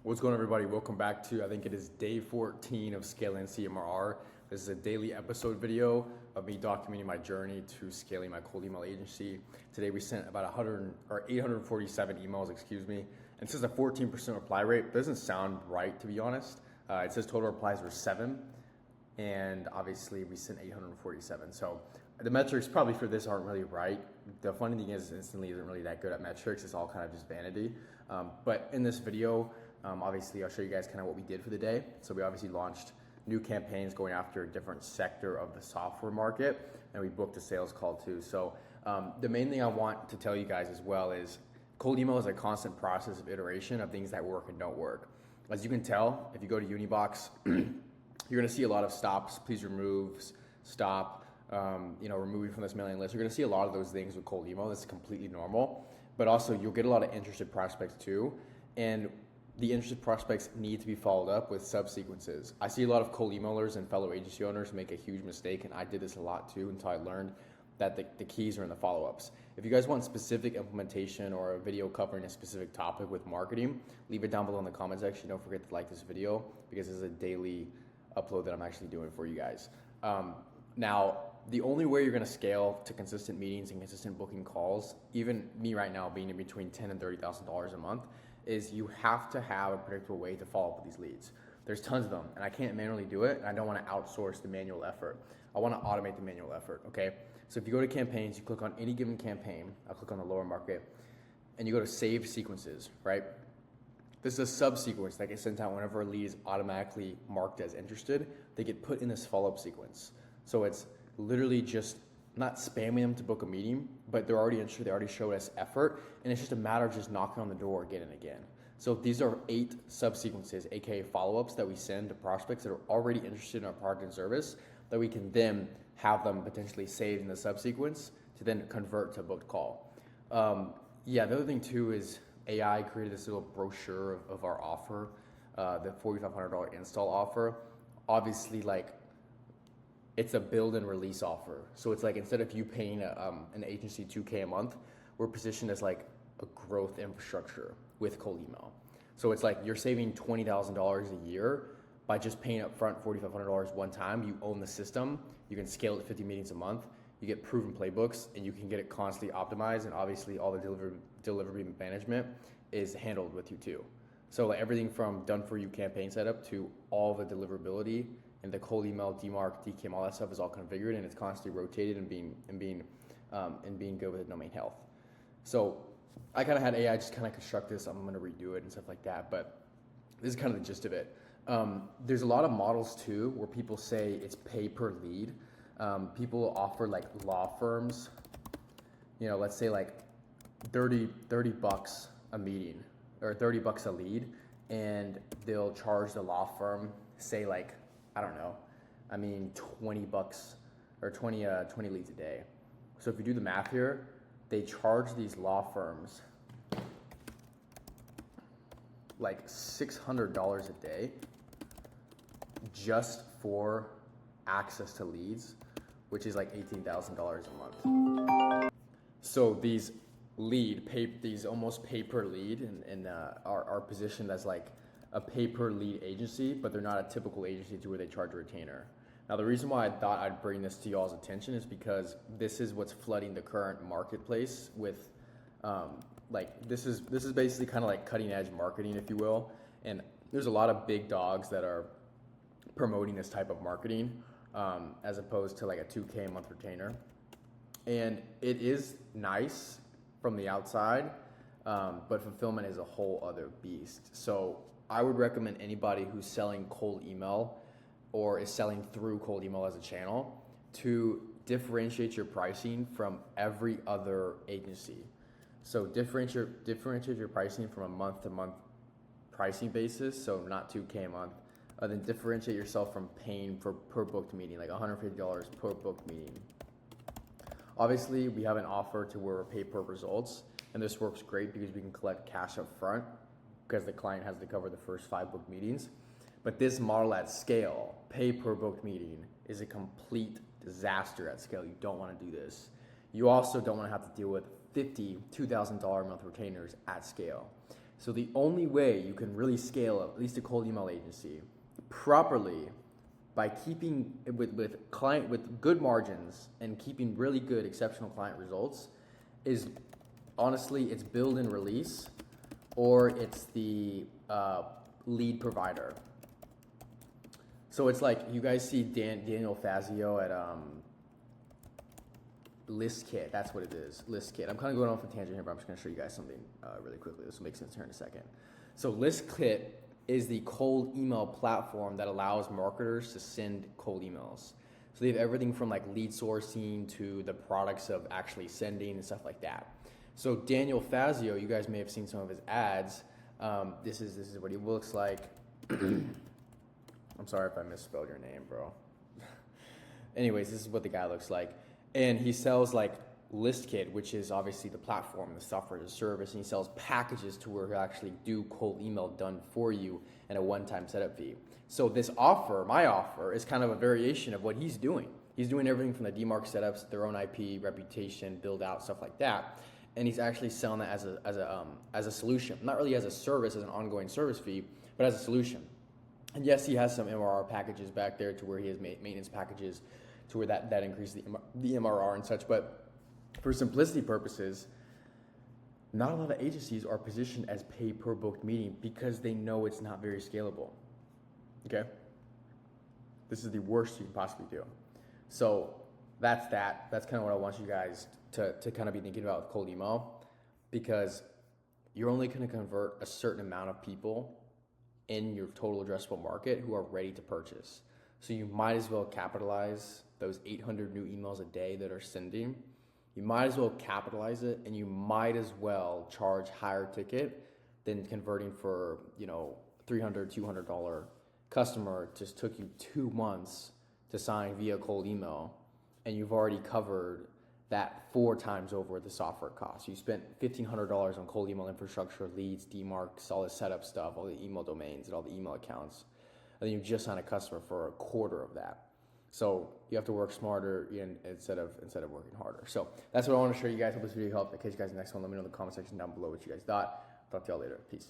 What's going on, everybody? Welcome back to, I think it is day 14 of scaling CMRR. This is a daily episode video of me documenting my journey to scaling my cold email agency. Today we sent about 847 emails, and it says a 14% reply rate. Doesn't sound right, to be honest. It says total replies were 7, and obviously we sent 847. So the metrics probably for this aren't really right. The funny thing is, Instantly isn't really that good at metrics. It's all kind of just vanity. But in this video, obviously I'll show you guys kind of what we did for the day. So we obviously launched new campaigns going after a different sector of the software market, and we booked a sales call too. So the main thing I want to tell you guys as well is cold email is a constant process of iteration of things that work and don't work. As you can tell, if you go to Unibox, you're gonna see a lot of stops, please remove, stop, removing from this mailing list. You're gonna see a lot of those things with cold email. That's completely normal. But also you'll get a lot of interested prospects too. And the interested prospects need to be followed up with subsequences. I see a lot of cold emailers and fellow agency owners make a huge mistake, and I did this a lot too until I learned that the keys are in the follow-ups. If you guys want specific implementation or a video covering a specific topic with marketing, leave it down below in the comment section. Don't forget to like this video because this is a daily upload that I'm actually doing for you guys. Now, the only way you're gonna scale to consistent meetings and consistent booking calls, even me right now being in between $10,000 and $30,000 a month, is you have to have a predictable way to follow up with these leads. There's tons of them, and I can't manually do it, and I don't wanna outsource the manual effort. I wanna automate the manual effort, okay? So if you go to campaigns, you click on any given campaign, I'll click on the lower market, and you go to saved sequences, right? This is a sub-sequence that gets sent out whenever a lead is automatically marked as interested. They get put in this follow-up sequence. So it's literally just not spamming them to book a meeting, but they're already interested, they already showed us effort, and it's just a matter of just knocking on the door again and again. So these are 8 sub-sequences, aka follow-ups that we send to prospects that are already interested in our product and service, that we can then have them potentially saved in the subsequence to then convert to a booked call. The other thing too is AI created this little brochure of our offer, the $4,500 install offer. Obviously, it's a build and release offer. So it's like, instead of you paying an agency $2K a month, we're positioned as like a growth infrastructure with cold email. So it's like you're saving $20,000 a year by just paying up front $4,500 one time. You own the system, you can scale it to 50 meetings a month, you get proven playbooks, and you can get it constantly optimized, and obviously all the delivery management is handled with you too. So like everything from done for you campaign setup to all the deliverability and the cold email, DMARC, DKIM, all that stuff is all configured, and it's constantly rotated and being good with domain health. So I kind of had AI just kind of construct this. I'm going to redo it and stuff like that, but this is kind of the gist of it. There's a lot of models too where people say it's pay per lead. People offer like law firms, let's say like 30 bucks a meeting or 30 bucks a lead, and they'll charge the law firm, say like, I don't know, 20 bucks or 20 leads a day. So if you do the math here, they charge these law firms like $600 a day just for access to leads, which is like $18,000 a month. So these almost pay per lead and are positioned as like a pay per lead agency, but they're not a typical agency to where they charge a retainer. Now, the reason why I thought I'd bring this to y'all's attention is because this is what's flooding the current marketplace with, this is basically kind of like cutting edge marketing, if you will. And there's a lot of big dogs that are promoting this type of marketing, as opposed to like a 2K a month retainer. And it is nice from the outside, but fulfillment is a whole other beast. So I would recommend anybody who's selling cold email or is selling through cold email as a channel to differentiate your pricing from every other agency. So differentiate your pricing from a month-to-month pricing basis, so not 2K a month. Then differentiate yourself from paying for per booked meeting, like $150 per booked meeting. Obviously, we have an offer to where we pay per results, and this works great because we can collect cash up front because the client has to cover the first 5 booked meetings. But this model at scale, pay per booked meeting, is a complete disaster at scale. You don't want to do this. You also don't want to have to deal with $2,000 a month retainers at scale. So the only way you can really scale at least a cold email agency properly by keeping with good margins and keeping really good exceptional client results is honestly it's build and release, or it's the lead provider. So it's like you guys see Daniel Fazio at ListKit. That's what it is, ListKit. I'm kind of going off a tangent here, but I'm just going to show you guys something really quickly. This will make sense here in a second. So ListKit is the cold email platform that allows marketers to send cold emails. So they have everything from like lead sourcing to the products of actually sending and stuff like that. So Daniel Fazio, you guys may have seen some of his ads. This is what he looks like. I'm sorry if I misspelled your name, bro. Anyways, this is what the guy looks like. And he sells like ListKit, which is obviously the platform, the software as a service, and he sells packages to where he'll actually do cold email done for you and a one-time setup fee. So this offer, my offer, is kind of a variation of what he's doing. He's doing everything from the DMARC setups, their own IP, reputation, build out, stuff like that. And he's actually selling that as a solution, not really as a service, as an ongoing service fee, but as a solution. And yes, he has some MRR packages back there to where he has maintenance packages to where that increases the MRR and such. But for simplicity purposes, not a lot of agencies are positioned as pay per booked meeting because they know it's not very scalable. Okay? This is the worst you can possibly do. So that's that. That's kind of what I want you guys to kind of be thinking about with cold email, because you're only going to convert a certain amount of people in your total addressable market who are ready to purchase. So you might as well capitalize those 800 new emails a day that are sending. You might as well capitalize it, and you might as well charge higher ticket than converting for, $300, $200 customer. Just took you 2 months to sign via cold email, and you've already covered that 4 times over the software cost. You spent $1,500 on cold email infrastructure, leads, DMARCs, all the setup stuff, all the email domains and all the email accounts. And then you just sign a customer for a quarter of that. So you have to work smarter instead of working harder. So that's what I want to show you guys. Hope this video helped. I'll catch you guys in the next one. Let me know in the comment section down below what you guys thought. Talk to y'all later. Peace.